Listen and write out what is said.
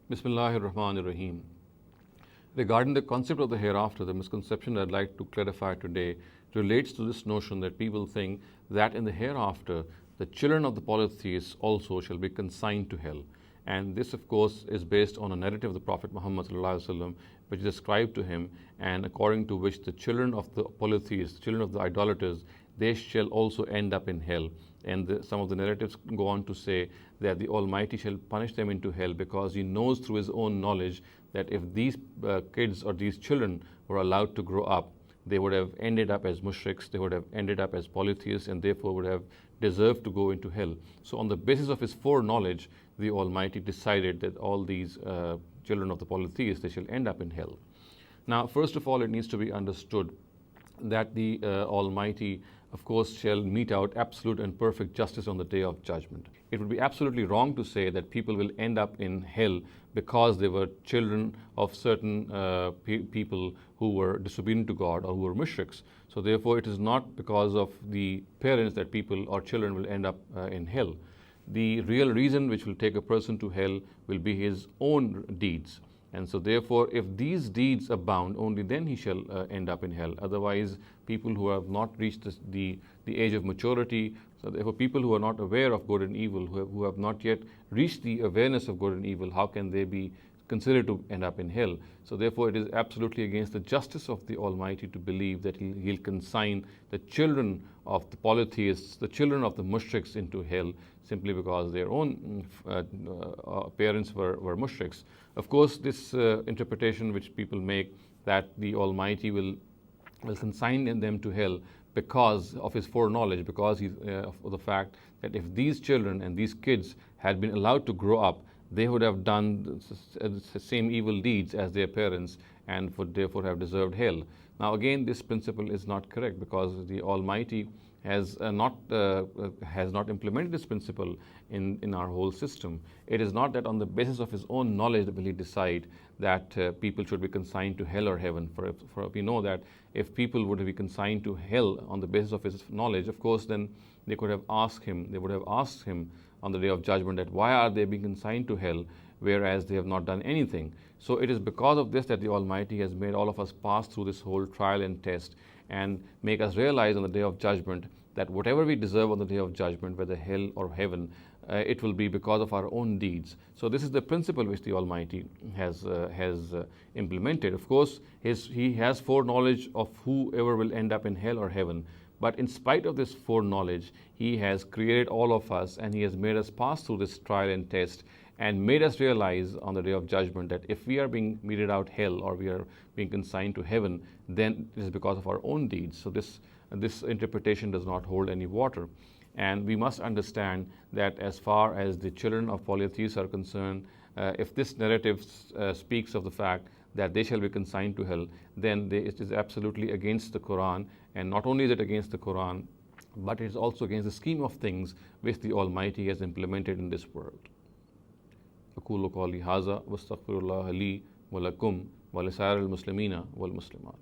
Bismillahir Rahmanir Rahim. Regarding the concept of the hereafter, the misconception I'd like to clarify today relates to this notion that people think that in the hereafter, the children of the polytheists also shall be consigned to hell. And this, of course, is based on a narrative of the Prophet Muhammad ﷺ, which is ascribed to him, and according to which the children of the polytheists, children of the idolaters, they shall also end up in hell. And some of the narratives go on to say that the Almighty shall punish them into hell because He knows through His own knowledge that if these kids or these children were allowed to grow up, they would have ended up as mushriks, they would have ended up as polytheists, and therefore would have deserved to go into hell. So on the basis of His foreknowledge, the Almighty decided that all these children of the polytheists, they shall end up in hell. Now, first of all, it needs to be understood that the Almighty, of course, shall mete out absolute and perfect justice on the day of judgment. It would be absolutely wrong to say that people will end up in hell because they were children of certain people who were disobedient to God or who were mushriks. So therefore, it is not because of the parents that people or children will end up in hell. The real reason which will take a person to hell will be his own deeds. And so therefore, if these deeds abound, only then he shall end up in hell. Otherwise, people who have not reached the age of maturity, so therefore people who are not aware of good and evil, who have not yet reached the awareness of good and evil, how can they be considered to end up in hell? So therefore, it is absolutely against the justice of the Almighty to believe that He'll consign the children of the polytheists, the children of the mushriks into hell, simply because their own parents were mushriks. Of course, this interpretation which people make that the Almighty will consign them to hell because of His foreknowledge, because of the fact that if these children and these kids had been allowed to grow up, they would have done the same evil deeds as their parents and would therefore have deserved hell. Now again, this principle is not correct because the Almighty has not implemented this principle in our whole system. It is not that on the basis of His own knowledge will He decide that people should be consigned to hell or heaven. For we know that if people would be consigned to hell on the basis of His knowledge, of course, then they would have asked Him on the day of judgment that why are they being consigned to hell, whereas they have not done anything. So it is because of this that the Almighty has made all of us pass through this whole trial and test and make us realize on the day of judgment that whatever we deserve on the day of judgment, whether hell or heaven, it will be because of our own deeds. So this is the principle which the Almighty has implemented. Of course, He has foreknowledge of whoever will end up in hell or heaven. But in spite of this foreknowledge, He has created all of us and He has made us pass through this trial and test and made us realize on the day of judgment that if we are being meted out hell or we are being consigned to heaven, then it is because of our own deeds. So this interpretation does not hold any water. And we must understand that as far as the children of polytheists are concerned, if this narrative speaks of the fact that they shall be consigned to hell, then it is absolutely against the Quran. And not only is it against the Quran, but it is also against the scheme of things which the Almighty has implemented in this world. أقول قولي هذا واستغفر الله لي ولكم ولسائر المسلمين والمسلمات.